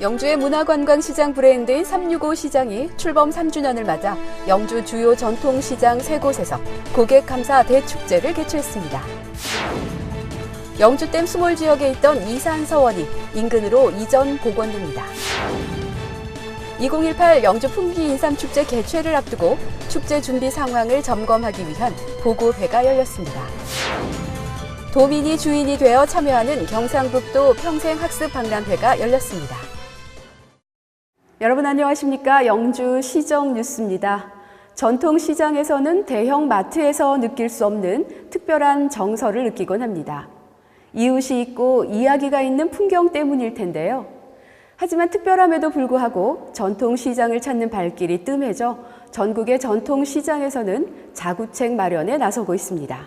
영주의 문화관광시장 브랜드인 365 시장이 출범 3주년을 맞아 영주 주요 전통시장 3곳에서 고객감사 대축제를 개최했습니다. 영주댐 수몰 지역에 있던 이산서원이 인근으로 이전 복원됩니다. 2018 영주 풍기 인삼축제 개최를 앞두고 축제 준비 상황을 점검하기 위한 보고회가 열렸습니다. 도민이 주인이 되어 참여하는 경상북도 평생학습박람회가 열렸습니다. 여러분 안녕하십니까? 영주 시정 뉴스입니다. 전통시장에서는 대형 마트에서 느낄 수 없는 특별한 정서를 느끼곤 합니다. 이웃이 있고 이야기가 있는 풍경 때문일 텐데요. 하지만 특별함에도 불구하고 전통시장을 찾는 발길이 뜸해져 전국의 전통시장에서는 자구책 마련에 나서고 있습니다.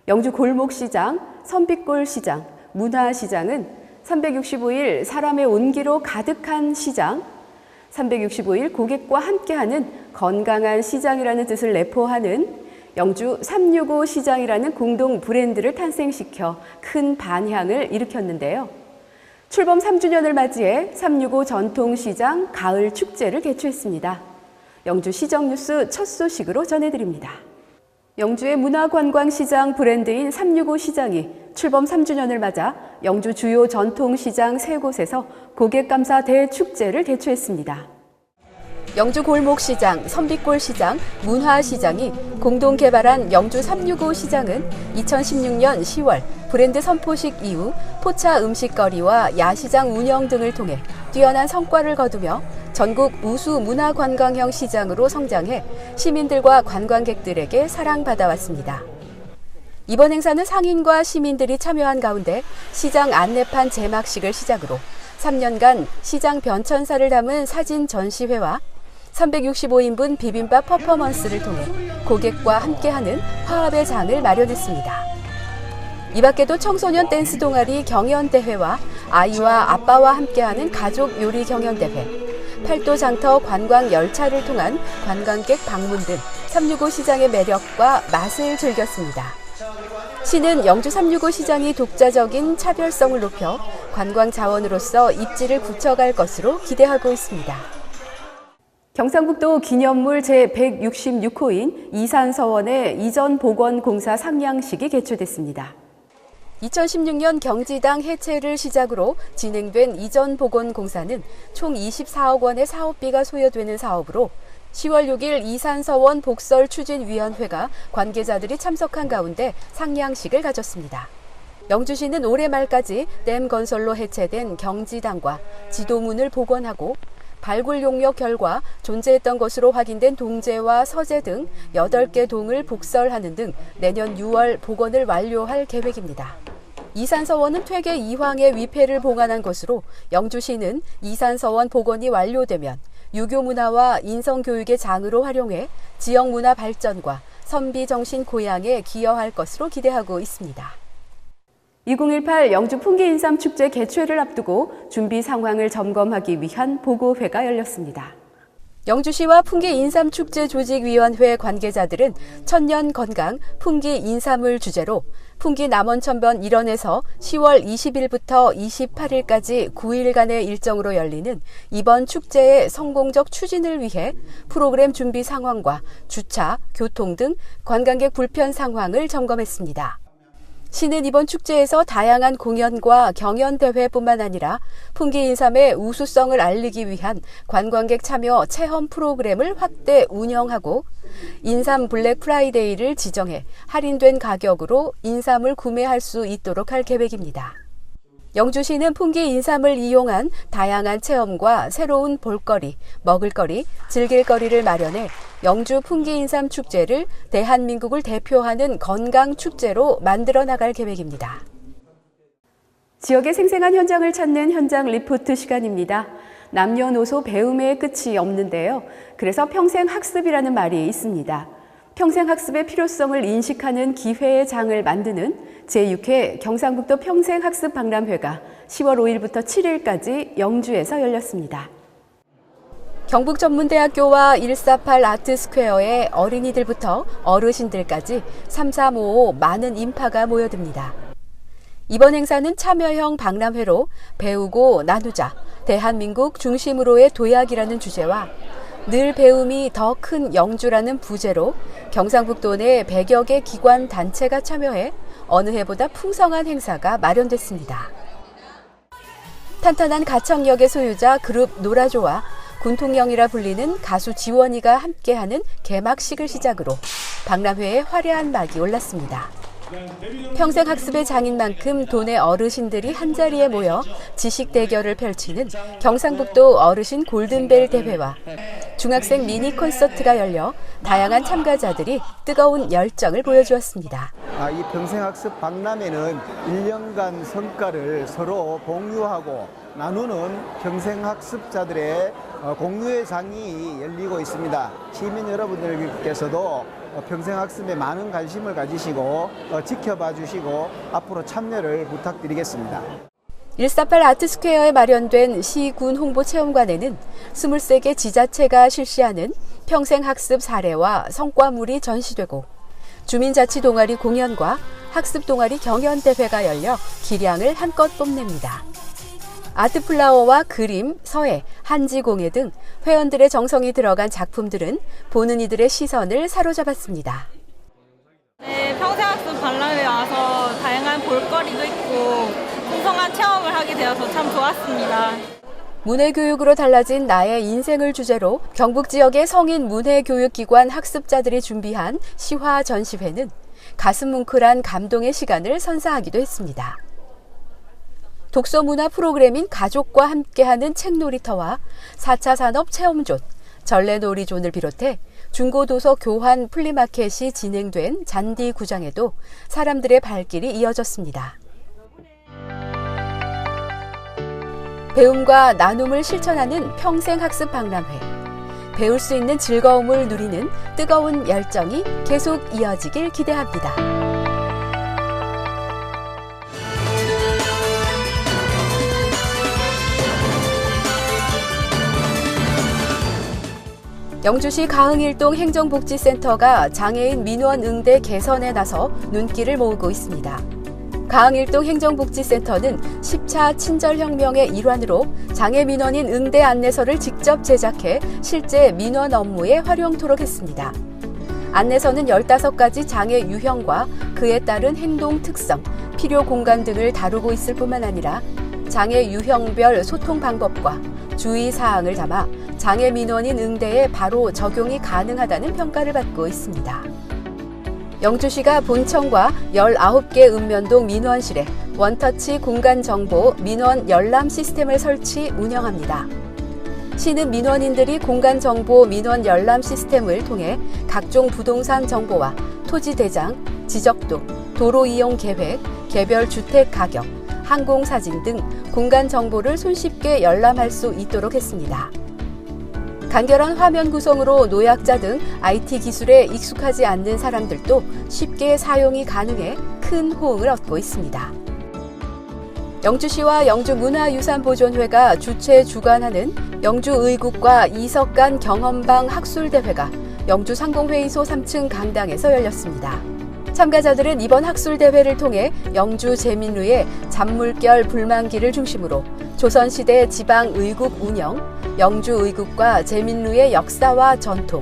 영주 골목시장, 선빛골시장, 문화시장은 365일 사람의 온기로 가득한 시장, 365일 고객과 함께하는 건강한 시장이라는 뜻을 내포하는 영주 365 시장이라는 공동 브랜드를 탄생시켜 큰 반향을 일으켰는데요. 출범 3주년을 맞이해 365 전통시장 가을 축제를 개최했습니다. 영주 시정 뉴스 첫 소식으로 전해드립니다. 영주의 문화관광시장 브랜드인 365 시장이 출범 3주년을 맞아 영주 주요 전통시장 3곳에서 고객감사 대축제를 개최했습니다. 영주 골목시장, 선빛골시장, 문화시장이 공동 개발한 영주 365 시장은 2016년 10월 브랜드 선포식 이후 포차 음식거리와 야시장 운영 등을 통해 뛰어난 성과를 거두며 전국 우수 문화관광형 시장으로 성장해 시민들과 관광객들에게 사랑받아왔습니다. 이번 행사는 상인과 시민들이 참여한 가운데 시장 안내판 제막식을 시작으로 3년간 시장 변천사를 담은 사진 전시회와 365인분 비빔밥 퍼포먼스를 통해 고객과 함께하는 화합의 장을 마련했습니다. 이 밖에도 청소년 댄스 동아리 경연대회와 아이와 아빠와 함께하는 가족 요리 경연대회, 팔도 장터 관광 열차를 통한 관광객 방문 등 365 시장의 매력과 맛을 즐겼습니다. 시는 영주 365 시장이 독자적인 차별성을 높여 관광 자원으로서 입지를 굳혀갈 것으로 기대하고 있습니다. 경상북도 기념물 제166호인 이산서원의 이전 복원 공사 상냥식이 개최됐습니다. 2016년 경지당 해체를 시작으로 진행된 이전 복원 공사는 총 24억 원의 사업비가 소요되는 사업으로 10월 6일 이산서원 복설추진위원회가 관계자들이 참석한 가운데 상냥식을 가졌습니다. 영주시는 올해 말까지 댐 건설로 해체된 경지당과 지도문을 복원하고 발굴 용역 결과 존재했던 것으로 확인된 동제와 서제 등 8개 동을 복설하는 등 내년 6월 복원을 완료할 계획입니다. 이산서원은 퇴계 이황의 위패를 봉안한 것으로 영주시는 이산서원 복원이 완료되면 유교 문화와 인성교육의 장으로 활용해 지역 문화 발전과 선비정신 고양에 기여할 것으로 기대하고 있습니다. 2018 영주 풍기 인삼축제 개최를 앞두고 준비 상황을 점검하기 위한 보고회가 열렸습니다. 영주시와 풍기 인삼축제 조직위원회 관계자들은 천년 건강 풍기 인삼을 주제로 풍기 남원천변 일원에서 10월 20일부터 28일까지 9일간의 일정으로 열리는 이번 축제의 성공적 추진을 위해 프로그램 준비 상황과 주차, 교통 등 관광객 불편 상황을 점검했습니다. 시는 이번 축제에서 다양한 공연과 경연대회뿐만 아니라 풍기 인삼의 우수성을 알리기 위한 관광객 참여 체험 프로그램을 확대 운영하고 인삼 블랙 프라이데이를 지정해 할인된 가격으로 인삼을 구매할 수 있도록 할 계획입니다. 영주시는 풍기 인삼을 이용한 다양한 체험과 새로운 볼거리, 먹을거리, 즐길거리를 마련해 영주 풍기 인삼 축제를 대한민국을 대표하는 건강축제로 만들어 나갈 계획입니다. 지역의 생생한 현장을 찾는 현장 리포트 시간입니다. 남녀노소 배움의 끝이 없는데요. 그래서 평생학습이라는 말이 있습니다. 평생학습의 필요성을 인식하는 기회의 장을 만드는 제6회 경상북도 평생학습박람회가 10월 5일부터 7일까지 영주에서 열렸습니다. 경북전문대학교와 148 아트스퀘어에 어린이들부터 어르신들까지 3355 많은 인파가 모여듭니다. 이번 행사는 참여형 박람회로 배우고 나누자, 대한민국 중심으로의 도약이라는 주제와 늘 배움이 더 큰 영주라는 부제로 경상북도 내 100여 개 기관 단체가 참여해 어느 해보다 풍성한 행사가 마련됐습니다. 탄탄한 가창력의 소유자 그룹 노라조와 군통령이라 불리는 가수 지원이가 함께하는 개막식을 시작으로 박람회에 화려한 막이 올랐습니다. 평생학습의 장인만큼 도내 어르신들이 한자리에 모여 지식 대결을 펼치는 경상북도 어르신 골든벨 대회와 중학생 미니 콘서트가 열려 다양한 참가자들이 뜨거운 열정을 보여주었습니다. 이 평생학습 박람회는 1년간 성과를 서로 공유하고 나누는 평생학습자들의 공유의 장이 열리고 있습니다. 시민 여러분들께서도 평생학습에 많은 관심을 가지시고 지켜봐 주시고 앞으로 참여를 부탁드리겠습니다. 148 아트스퀘어에 마련된 시군 홍보체험관에는 23개 지자체가 실시하는 평생학습 사례와 성과물이 전시되고 주민자치 동아리 공연과 학습 동아리 경연대회가 열려 기량을 한껏 뽐냅니다. 아트플라워와 그림, 서예, 한지공예 등 회원들의 정성이 들어간 작품들은 보는 이들의 시선을 사로잡았습니다. 네, 평생학습 박람회에 와서 다양한 볼거리도 있고 풍성한 체험을 하게 되어서 참 좋았습니다. 문해교육으로 달라진 나의 인생을 주제로 경북 지역의 성인 문해교육기관 학습자들이 준비한 시화 전시회는 가슴 뭉클한 감동의 시간을 선사하기도 했습니다. 독서 문화 프로그램인 가족과 함께하는 책놀이터와 4차 산업 체험존, 전래놀이존을 비롯해 중고도서 교환 플리마켓이 진행된 잔디 구장에도 사람들의 발길이 이어졌습니다. 배움과 나눔을 실천하는 평생학습 박람회. 배울 수 있는 즐거움을 누리는 뜨거운 열정이 계속 이어지길 기대합니다. 영주시 가흥일동 행정복지센터가 장애인 민원 응대 개선에 나서 눈길을 모으고 있습니다. 가흥일동 행정복지센터는 10차 친절혁명의 일환으로 장애 민원인 응대 안내서를 직접 제작해 실제 민원 업무에 활용토록 했습니다. 안내서는 15가지 장애 유형과 그에 따른 행동 특성, 필요 공간 등을 다루고 있을 뿐만 아니라 장애 유형별 소통 방법과 주의사항을 담아 장애 민원인 응대에 바로 적용이 가능하다는 평가를 받고 있습니다. 영주시가 본청과 19개 읍면동 민원실에 원터치 공간정보 민원 열람 시스템을 설치 운영합니다. 시는 민원인들이 공간정보 민원 열람 시스템을 통해 각종 부동산 정보와 토지 대장, 지적도, 도로 이용 계획, 개별 주택 가격, 항공사진 등 공간 정보를 손쉽게 열람할 수 있도록 했습니다. 간결한 화면 구성으로 노약자 등 IT 기술에 익숙하지 않는 사람들도 쉽게 사용이 가능해 큰 호응을 얻고 있습니다. 영주시와 영주문화유산보존회가 주최 주관하는 영주의국과 이석간 경험방 학술대회가 영주상공회의소 3층 강당에서 열렸습니다. 참가자들은 이번 학술대회를 통해 영주 제민루의 잔물결 불만기를 중심으로 조선시대 지방의국 운영, 영주의국과 제민루의 역사와 전통,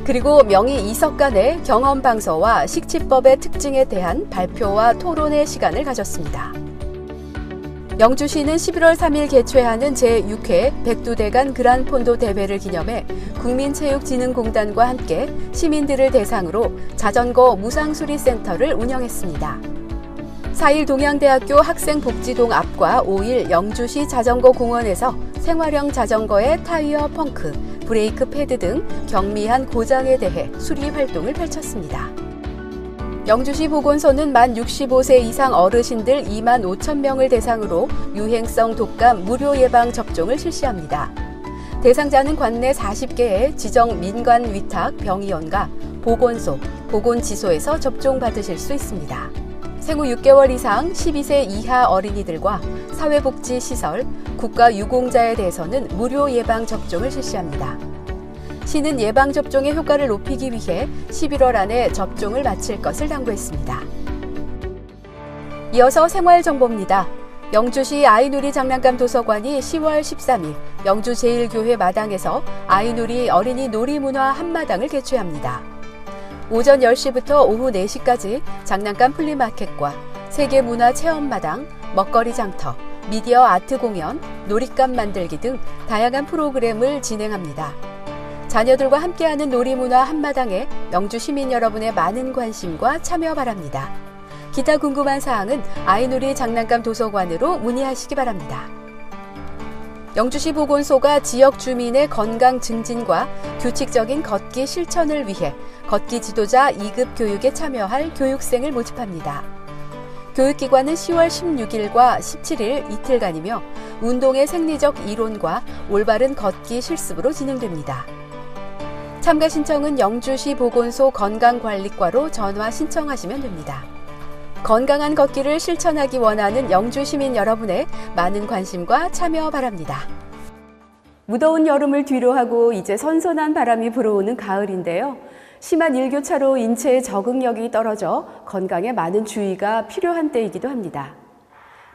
그리고 명의 이석간의 경험방서와 식치법의 특징에 대한 발표와 토론의 시간을 가졌습니다. 영주시는 11월 3일 개최하는 제6회 백두대간 그란폰도 대회를 기념해 국민체육진흥공단과 함께 시민들을 대상으로 자전거 무상수리센터를 운영했습니다. 4일 동양대학교 학생복지동 앞과 5일 영주시 자전거공원에서 생활형 자전거의 타이어 펑크, 브레이크 패드 등 경미한 고장에 대해 수리 활동을 펼쳤습니다. 영주시 보건소는 만 65세 이상 어르신들 2만 5천 명을 대상으로 유행성 독감 무료 예방 접종을 실시합니다. 대상자는 관내 40개의 지정 민간 위탁 병의원과 보건소, 보건지소에서 접종받으실 수 있습니다. 생후 6개월 이상 12세 이하 어린이들과 사회복지시설, 국가유공자에 대해서는 무료 예방 접종을 실시합니다. 시는 예방접종의 효과를 높이기 위해 11월 안에 접종을 마칠 것을 당부했습니다. 이어서 생활정보입니다. 영주시 아이누리 장난감 도서관이 10월 13일 영주제일교회 마당에서 아이누리 어린이 놀이문화 한마당을 개최합니다. 오전 10시부터 오후 4시까지 장난감 플리마켓과 세계문화체험마당, 먹거리 장터, 미디어 아트 공연, 놀잇감 만들기 등 다양한 프로그램을 진행합니다. 자녀들과 함께하는 놀이문화 한마당에 영주 시민 여러분의 많은 관심과 참여 바랍니다. 기타 궁금한 사항은 아이누리 장난감 도서관으로 문의하시기 바랍니다. 영주시 보건소가 지역 주민의 건강 증진과 규칙적인 걷기 실천을 위해 걷기 지도자 2급 교육에 참여할 교육생을 모집합니다. 교육기관은 10월 16일과 17일 이틀간이며 운동의 생리적 이론과 올바른 걷기 실습으로 진행됩니다. 참가 신청은 영주시 보건소 건강관리과로 전화 신청하시면 됩니다. 건강한 걷기를 실천하기 원하는 영주 시민 여러분의 많은 관심과 참여 바랍니다. 무더운 여름을 뒤로하고 이제 선선한 바람이 불어오는 가을인데요. 심한 일교차로 인체의 적응력이 떨어져 건강에 많은 주의가 필요한 때이기도 합니다.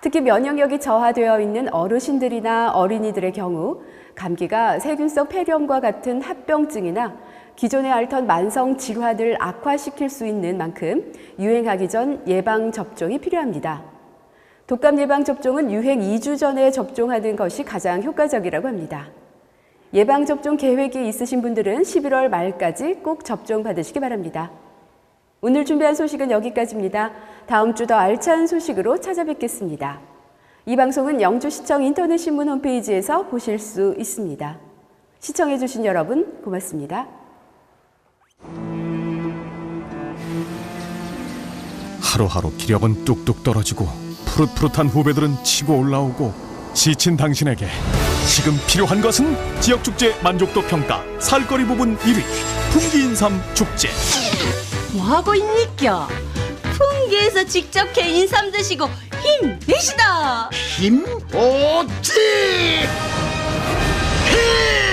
특히 면역력이 저하되어 있는 어르신들이나 어린이들의 경우 감기가 세균성 폐렴과 같은 합병증이나 기존에 앓던 만성 질환을 악화시킬 수 있는 만큼 유행하기 전 예방접종이 필요합니다. 독감 예방접종은 유행 2주 전에 접종하는 것이 가장 효과적이라고 합니다. 예방접종 계획이 있으신 분들은 11월 말까지 꼭 접종 받으시기 바랍니다. 오늘 준비한 소식은 여기까지입니다. 다음 주 더 알찬 소식으로 찾아뵙겠습니다. 이 방송은 영주시청 인터넷 신문 홈페이지에서 보실 수 있습니다. 시청해주신 여러분 고맙습니다. 하루하루 기력은 뚝뚝 떨어지고 푸릇푸릇한 후배들은 치고 올라오고 지친 당신에게 지금 필요한 것은 지역축제 만족도 평가 살거리 부분 1위 풍기인삼 축제. 뭐하고 있니껴? 풍기에서 직접 개인삼 드시고 힘내시다. 힘 오지! 힘!